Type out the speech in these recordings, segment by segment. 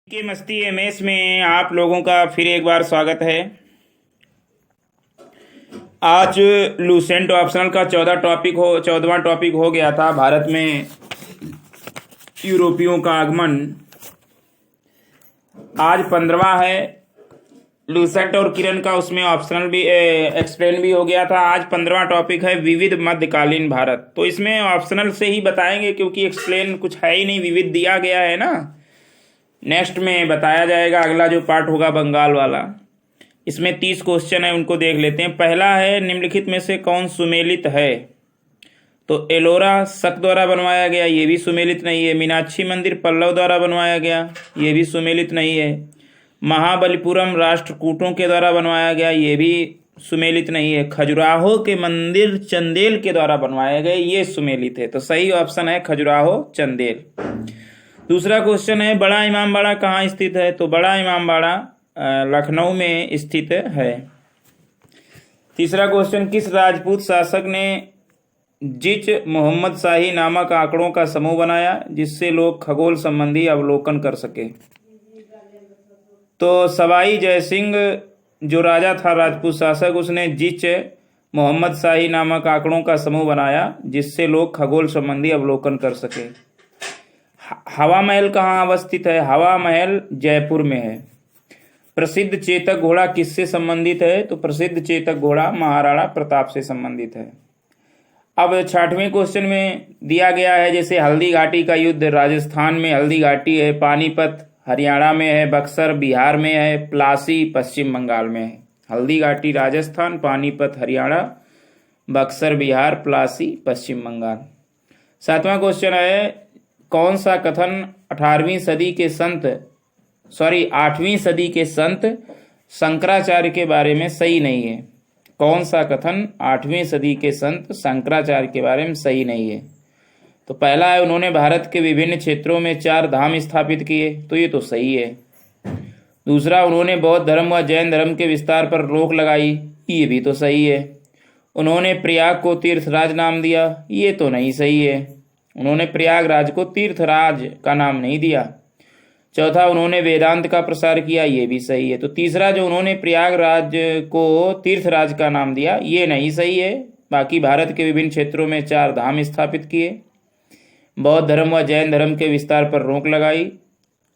के मस्ती एमएस में आप लोगों का फिर एक बार स्वागत है। आज लूसेंट ऑप्शनल का 14वां टॉपिक हो गया था, भारत में यूरोपियों का आगमन। आज 15वां है। लूसेंट और किरण का उसमें ऑप्शनल भी एक्सप्लेन भी हो गया था। आज 15वां टॉपिक है विविध मध्यकालीन भारत। तो इसमें ऑप्शनल से ही बताएंगे क्योंकि एक्सप्लेन कुछ है ही नहीं, विविध दिया गया है ना। नेक्स्ट में बताया जाएगा, अगला जो पार्ट होगा बंगाल वाला। इसमें 30 क्वेश्चन है, उनको देख लेते हैं। पहला है, निम्नलिखित में से कौन सुमेलित है? तो एलोरा शक द्वारा बनवाया गया, ये भी सुमेलित नहीं है। मीनाक्षी मंदिर पल्लव द्वारा बनवाया गया, ये भी सुमेलित नहीं है। महाबलीपुरम राष्ट्रकूटों के द्वारा बनवाया गया, ये भी सुमेलित नहीं है। खजुराहो के मंदिर चंदेल के द्वारा बनवाए गए, ये सुमेलित है। तो सही ऑप्शन है खजुराहो चंदेल। दूसरा क्वेश्चन है, बड़ा इमामबाड़ा कहाँ स्थित है? तो बड़ा इमामबाड़ा लखनऊ में स्थित है। तीसरा क्वेश्चन, किस राजपूत शासक ने जिच मोहम्मद शाही नामक आंकड़ों का समूह बनाया जिससे लोग खगोल संबंधी अवलोकन कर सके? तो सवाई जयसिंह जो राजा था राजपूत शासक, उसने जिच मोहम्मद शाही नामक आंकड़ों का समूह बनाया जिससे लोग खगोल संबंधी अवलोकन कर सके। हवा महल कहाँ अवस्थित है? हवा महल जयपुर में है। प्रसिद्ध चेतक घोड़ा किससे संबंधित है? तो प्रसिद्ध चेतक घोड़ा महाराणा प्रताप से संबंधित है। अब 6वें क्वेश्चन में दिया गया है, जैसे हल्दी घाटी का युद्ध राजस्थान में हल्दी घाटी है, पानीपत हरियाणा में है, बक्सर बिहार में है, प्लासी पश्चिम बंगाल में है। हल्दी घाटी राजस्थान, पानीपत हरियाणा, बक्सर बिहार, प्लासी पश्चिम बंगाल। 7वां क्वेश्चन है, कौन सा कथन 8वीं सदी के संत शंकराचार्य के बारे में सही नहीं है? कौन सा कथन 8वीं सदी के संत शंकराचार्य के बारे में सही नहीं है? तो पहला है, उन्होंने भारत के विभिन्न क्षेत्रों में 4 धाम स्थापित किए, तो ये तो सही है। दूसरा, उन्होंने बौद्ध धर्म व जैन धर्म के विस्तार पर रोक लगाई, ये भी तो सही है। उन्होंने प्रयाग को तीर्थराज नाम दिया, ये तो नहीं सही है। उन्होंने प्रयागराज को तीर्थराज का नाम नहीं दिया। चौथा, उन्होंने वेदांत का प्रसार किया, ये भी सही है। तो तीसरा, जो उन्होंने प्रयागराज को तीर्थराज का नाम दिया, ये नहीं सही है। बाकी भारत के विभिन्न क्षेत्रों में 4 धाम स्थापित किए, बौद्ध धर्म व जैन धर्म के विस्तार पर रोक लगाई,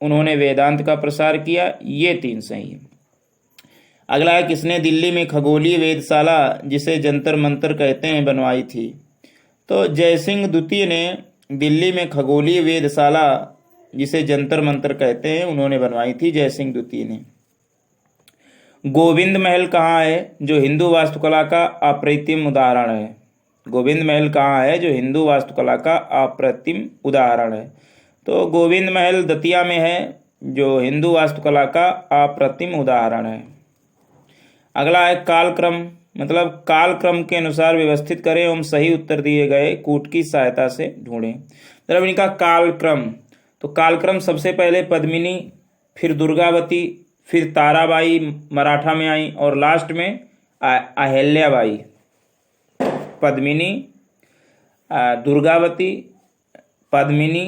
उन्होंने वेदांत का प्रसार किया, ये 3 सही है। अगला है, किसने दिल्ली में खगोलीय वेधशाला जिसे जंतर मंतर कहते हैं बनवाई थी? तो जयसिंह द्वितीय ने दिल्ली में खगोलीय वेधशाला जिसे जंतर मंतर कहते हैं उन्होंने बनवाई थी, जयसिंह द्वितीय ने। गोविंद महल कहाँ है जो हिंदू वास्तुकला का अप्रतिम उदाहरण है? गोविंद महल कहाँ है जो हिंदू वास्तुकला का अप्रतिम उदाहरण है? तो गोविंद महल दतिया में है जो हिंदू वास्तुकला का अप्रतिम उदाहरण है। अगला है, कालक्रम मतलब कालक्रम के अनुसार व्यवस्थित करें एवं सही उत्तर दिए गए कूट की सहायता से ढूंढें। मतलब इनका कालक्रम, तो कालक्रम सबसे पहले पद्मिनी, फिर दुर्गावती, फिर ताराबाई मराठा में आई और लास्ट में अहिल्याबाई। पद्मिनी, दुर्गावती, पद्मिनी,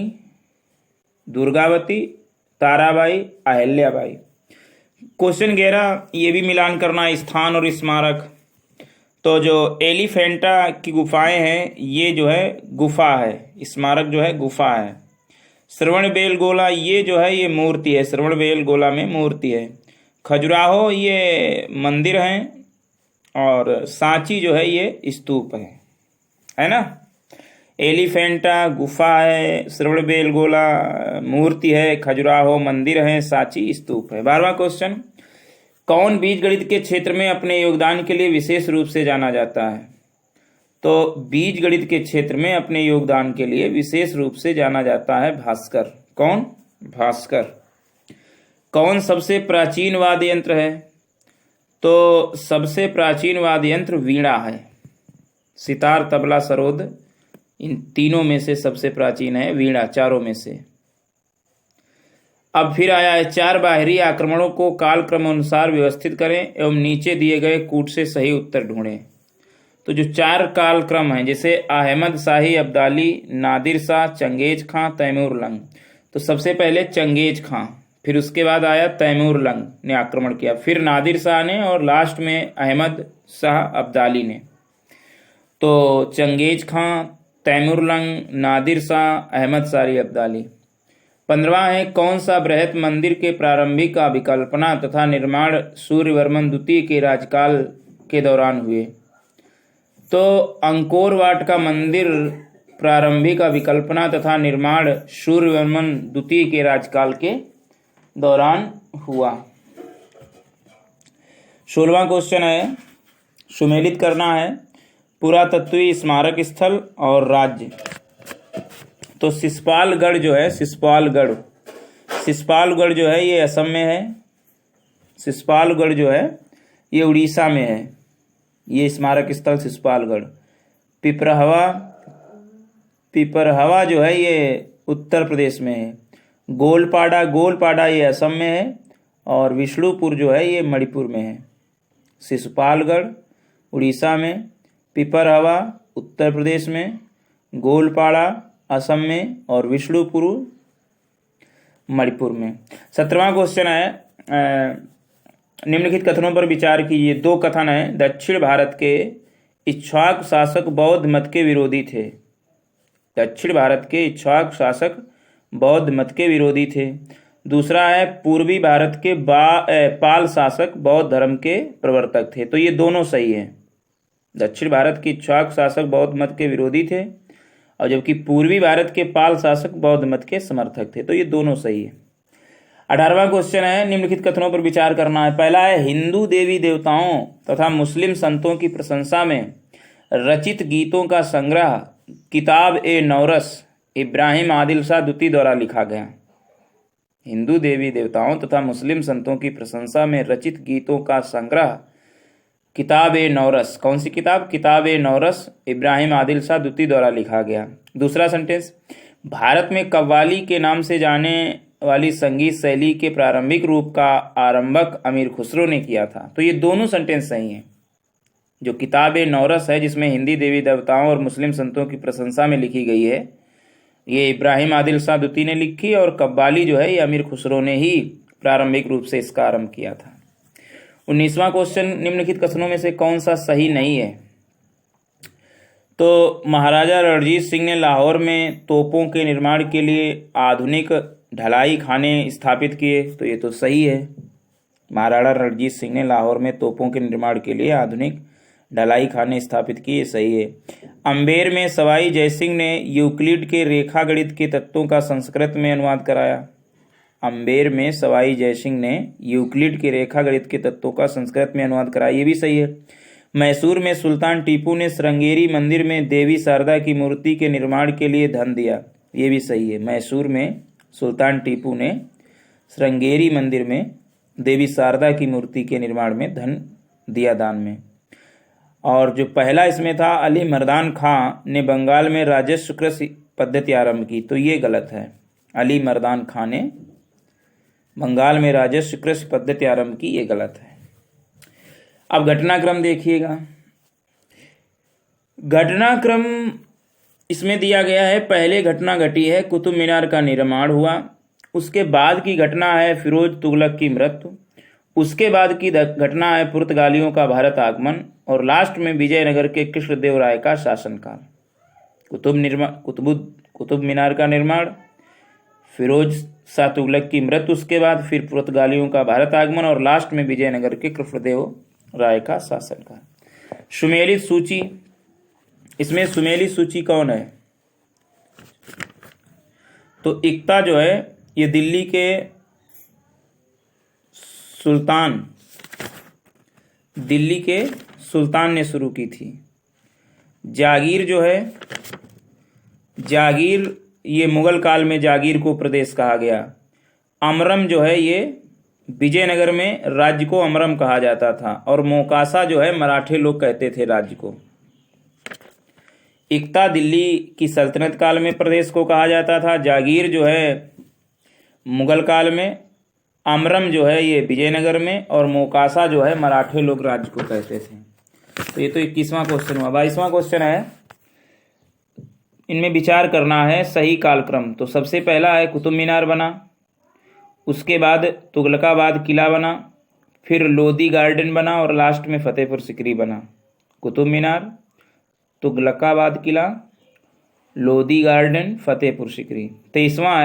दुर्गावती, ताराबाई, अहिल्याबाई। क्वेश्चन 11, ये भी मिलान करना है, स्थान और स्मारक। तो जो एलिफेंटा की गुफाएं हैं, ये जो है गुफा है, स्मारक जो है गुफा है। श्रवणबेलगोला ये जो है ये मूर्ति है, श्रवणबेलगोला में मूर्ति है। खजुराहो ये मंदिर है और सांची जो है ये स्तूप है ना। एलिफेंटा गुफा है, श्रवणबेलगोला मूर्ति है, खजुराहो मंदिर है, सांची स्तूप है। 12वां क्वेश्चन, कौन बीजगणित के क्षेत्र में अपने योगदान के लिए विशेष रूप से जाना जाता है? तो बीजगणित के क्षेत्र में अपने योगदान के लिए विशेष रूप से जाना जाता है भास्कर। कौन? भास्कर। कौन सबसे प्राचीन वाद्य यंत्र है? तो सबसे प्राचीन वाद्य यंत्र वीणा है। सितार, तबला, सरोद, इन तीनों में से सबसे प्राचीन है वीणा, चारों में से। अब फिर आया है, 4 बाहरी आक्रमणों को कालक्रम अनुसार व्यवस्थित करें एवं नीचे दिए गए कूट से सही उत्तर ढूंढें। तो जो 4 कालक्रम हैं, जैसे अहमद शाही अब्दाली, नादिर शाह, चंगेज खां, तैमूर लंग। तो सबसे पहले चंगेज खां। फिर उसके बाद आया तैमूर लंग ने आक्रमण किया, फिर नादिर शाह ने, और लास्ट में अहमद शाह अब्दाली ने। तो चंगेज खां, तैमूर लंग, नादिर शाह, अहमद शाह अब्दाली। 15वां है, कौन सा बृहत मंदिर के प्रारंभिक अभिकल्पना तथा निर्माण सूर्यवर्मन द्वितीय के राजकाल के दौरान हुए? तो अंकोर वाट का मंदिर प्रारंभिक अभिकल्पना तथा निर्माण सूर्यवर्मन द्वितीय के राजकाल के दौरान हुआ। 16वां क्वेश्चन है, सुमेलित करना है पुरातत्वीय स्मारक स्थल और राज्य। तो सिसपालगढ़ जो है, सिसपालगढ़ जो है ये असम में है, सिसपालगढ़ जो है ये उड़ीसा में है, ये स्मारक स्थल सिसपालगढ़। पिपरहवा जो है ये उत्तर प्रदेश में है। गोलपाड़ा ये असम में है, और विष्णुपुर जो है ये मणिपुर में है। सिसपालगढ़ उड़ीसा में, पिपरहवा उत्तर प्रदेश में, गोलपाड़ा असम में, और विष्णुपुर मणिपुर में। 17वां क्वेश्चन है, निम्नलिखित कथनों पर विचार कीजिए। 2 कथन है, दक्षिण भारत के इक्ष्वाकु शासक बौद्ध मत के विरोधी थे। दक्षिण भारत के इक्ष्वाकु शासक बौद्ध मत के विरोधी थे। दूसरा है, पूर्वी भारत के पाल शासक बौद्ध धर्म के प्रवर्तक थे। तो ये दोनों सही है। दक्षिण भारत के इक्ष्वाकु शासक बौद्ध मत के विरोधी थे, और जबकि पूर्वी भारत के पाल शासक बौद्ध मत के समर्थक थे। तो ये दोनों सही है। 18वां क्वेश्चन है, निम्नलिखित कथनों पर विचार करना है। पहला है, हिंदू देवी देवताओं तथा मुस्लिम संतों की प्रशंसा में रचित गीतों का संग्रह किताब-ए-नौरस इब्राहिम आदिल शाह द्वितीय द्वारा लिखा गया। हिंदू देवी देवताओं तथा मुस्लिम संतों की प्रशंसा में रचित गीतों का संग्रह किताब-ए-नौरस, कौन सी किताब? किताब-ए-नौरस इब्राहिम आदिल शाह द्वितीय द्वारा लिखा गया। दूसरा सेंटेंस, भारत में कव्वाली के नाम से जाने वाली संगीत शैली के प्रारंभिक रूप का आरंभक अमीर खुसरो ने किया था। तो ये दोनों सेंटेंस सही हैं। जो किताब-ए-नौरस है, जिसमें हिंदी देवी देवताओं और मुस्लिम संतों की प्रशंसा में लिखी गई है, ये इब्राहिम आदिल शाह द्वितीय ने लिखी, और कव्वाली जो है ये अमीर खुसरो ने ही प्रारंभिक रूप से इसका आरंभ किया था। 19वां क्वेश्चन, निम्नलिखित कथनों में से कौन सा सही नहीं है? तो महाराजा रणजीत सिंह ने लाहौर में तोपों के निर्माण के लिए आधुनिक ढलाई खाने स्थापित किए। तो ये तो सही है। महाराजा रणजीत सिंह ने लाहौर में तोपों के निर्माण के लिए आधुनिक ढलाई खाने स्थापित किए, सही है। अम्बेर में सवाई जयसिंह ने यूक्लिड के रेखा गणित के तत्वों का संस्कृत में अनुवाद कराया। अम्बेर में सवाई जयसिंह ने यूक्लिड के रेखा गणित के तत्वों का संस्कृत में अनुवाद कराया, ये भी सही है। मैसूर में सुल्तान टीपू ने श्रृंगेरी मंदिर में देवी शारदा की मूर्ति के निर्माण के लिए धन दिया, ये भी सही है। मैसूर में सुल्तान टीपू ने श्रृंगेरी मंदिर में देवी शारदा की मूर्ति के निर्माण में धन दिया दान में। और जो पहला इसमें था, अली मर्दान खां ने बंगाल में राजस्व कृषि पद्धति आरंभ की, तो ये गलत है। अली मर्दान खां ने बंगाल में राजस्व कृषि पद्धति आरंभ की, ये गलत है। अब घटनाक्रम देखिएगा। घटनाक्रम इसमें दिया गया है, पहले घटना घटी है कुतुब मीनार का निर्माण हुआ, उसके बाद की घटना है फिरोज तुगलक की मृत्यु, उसके बाद की घटना है पुर्तगालियों का भारत आगमन, और लास्ट में विजयनगर के कृष्णदेव राय का शासनकाल। कुतुब मीनार का निर्माण, फिरोज शाह तुगलक की मृत्यु, उसके बाद फिर पुर्तगालियों का भारत आगमन, और लास्ट में विजयनगर के कृष्णदेव राय का शासनकाल। सुमेलित सूची, इसमें सुमेलित सूची कौन है? तो इक्ता जो है ये दिल्ली के सुल्तान ने शुरू की थी। जागीर जो है, जागीर ये मुगल काल में जागीर को प्रदेश कहा गया। अमरम जो है ये विजयनगर में राज्य को अमरम कहा जाता था, और मोकासा जो है मराठे लोग कहते थे राज्य को। इक्ता दिल्ली की सल्तनत काल में प्रदेश को कहा जाता था, जागीर जो है मुगल काल में, अमरम जो है ये विजयनगर में, और मोकासा जो है मराठे लोग राज्य को कहते थे। तो ये तो 21वां क्वेश्चन हुआ। 22वां क्वेश्चन है, इनमें विचार करना है सही कालक्रम। तो सबसे पहला है कुतुब मीनार बना, उसके बाद तुगलकाबाद किला बना, फिर लोधी गार्डन बना और लास्ट में फतेहपुर सिकरी बना। कुतुब मीनार, तुगलकाबाद किला, लोधी गार्डन, फतेहपुर सिकरी। 23वां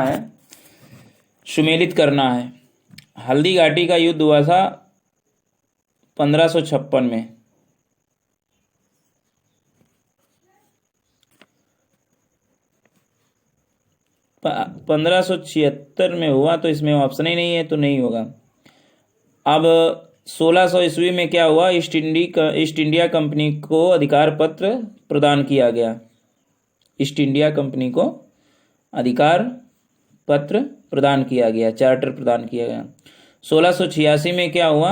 है सुमेलित करना है। हल्दी घाटी का युद्ध हुआ था 1556 में। 1576 में हुआ, तो इसमें ऑप्शन ही नहीं है तो नहीं होगा। अब 1600 ईस्वी में क्या हुआ, ईस्ट इंडिया कंपनी को अधिकार पत्र प्रदान किया गया। ईस्ट इंडिया कंपनी को अधिकार पत्र प्रदान किया गया, चार्टर प्रदान किया गया। 1686 में क्या हुआ,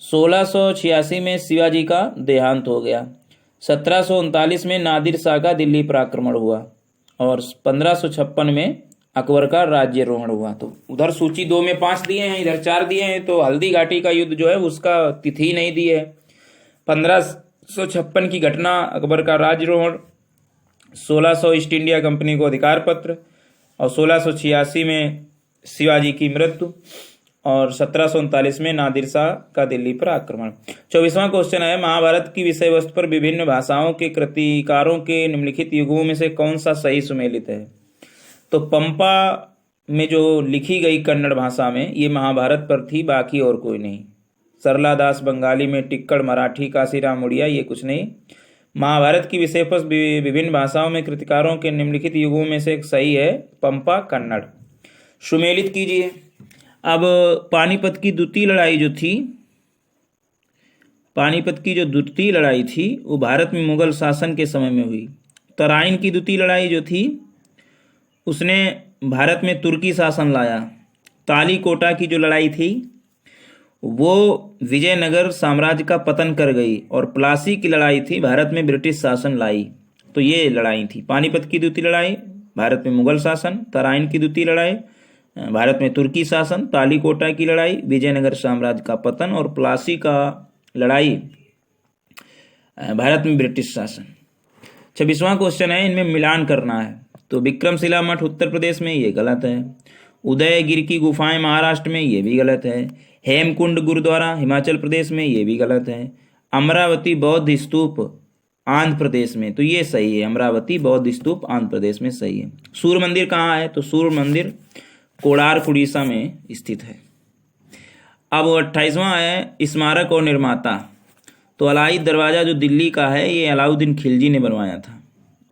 1686 में शिवाजी का देहांत हो गया। 1739 में नादिर शाह का दिल्ली पर आक्रमण हुआ और 1556 में अकबर का राज्यारोहण हुआ। तो उधर सूची 2 में 5 दिए हैं, इधर 4 दिए हैं, तो हल्दी घाटी का युद्ध जो है उसका तिथि नहीं दी है। 1556 की घटना, अकबर का राज्यारोहण, 1600 ईस्ट इंडिया कंपनी को अधिकार पत्र, और 1686 में शिवाजी की मृत्यु, और 1739 में नादिर शाह का दिल्ली पर आक्रमण। 24वां क्वेश्चन है, महाभारत की विषय वस्तु पर विभिन्न भाषाओं के कृतिकारों के निम्नलिखित युगों में से कौन सा सही सुमेलित है। तो पंपा में जो लिखी गई कन्नड़ भाषा में ये महाभारत पर थी, बाकी और कोई नहीं। सरला दास बंगाली में, टिक्कड़ मराठी, काशीराम उड़िया, ये कुछ नहीं। महाभारत की विषय पर विभिन्न भाषाओं में कृतिकारों के निम्नलिखित युगों में से एक सही है पंपा कन्नड़। सुमेलित कीजिए। अब पानीपत की द्वितीय लड़ाई जो थी, पानीपत की जो द्वितीय लड़ाई थी वो भारत में मुगल शासन के समय में हुई। तराइन की द्वितीय लड़ाई जो थी उसने भारत में तुर्की शासन लाया। तालीकोटा की जो लड़ाई थी वो विजयनगर साम्राज्य का पतन कर गई, और प्लासी की लड़ाई थी भारत में ब्रिटिश शासन लाई। तो ये लड़ाई थी, पानीपत की द्वितीय लड़ाई भारत में मुगल शासन, तराइन की द्वितीय लड़ाई भारत में तुर्की शासन, तालीकोटा की लड़ाई विजयनगर साम्राज्य का पतन, और प्लासी का लड़ाई भारत में ब्रिटिश शासन। 26वां क्वेश्चन है, इनमें मिलान करना है। तो विक्रमशिला मठ उत्तर प्रदेश में, ये गलत है। उदयगिरि की गुफाएं महाराष्ट्र में, ये भी गलत है। हेमकुंड गुरुद्वारा हिमाचल प्रदेश में, ये भी गलत है। अमरावती बौद्ध स्तूप आंध्र प्रदेश में, तो ये सही है। अमरावती बौद्ध स्तूप आंध्र प्रदेश में सही है। सूर्य मंदिर कहाँ है, तो सूर्य मंदिर कोणार्क उड़ीसा में स्थित है। अब 28वां है स्मारक और निर्माता। तो अलाई दरवाज़ा जो दिल्ली का है ये अलाउद्दीन खिलजी ने बनवाया था।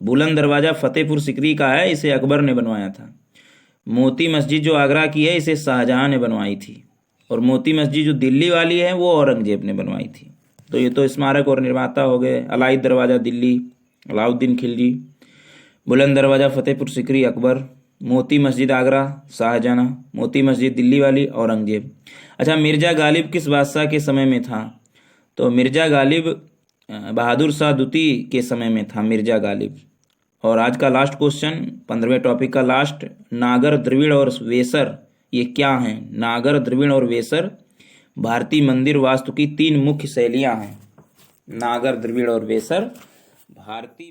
बुलंद दरवाज़ा फतेहपुर सिकरी का है, इसे अकबर ने बनवाया था। मोती मस्जिद जो आगरा की है इसे शाहजहां ने बनवाई थी, और मोती मस्जिद जो दिल्ली वाली है वो औरंगजेब ने बनवाई थी। तो ये तो स्मारक और निर्माता हो गए। अलाई दरवाज़ा दिल्ली अलाउद्दीन खिलजी, बुलंद दरवाज़ा फतेहपुर सिकरी अकबर, मोती मस्जिद आगरा शाहजहां, मोती मस्जिद दिल्ली वाली औरंगजेब। अच्छा, मिर्ज़ा गालिब किस बादशाह के समय में था। तो मिर्ज़ा गालिब बहादुर शाह द्वितीय के समय में था मिर्ज़ा गालिब। और आज का लास्ट क्वेश्चन, 15वें टॉपिक का लास्ट, नागर, द्रविड़ और वेसर ये क्या हैं। नागर, द्रविड़ और वेसर भारतीय मंदिर वास्तु की 3 मुख्य शैलियां हैं। नागर, द्रविड़ और वेसर भारतीय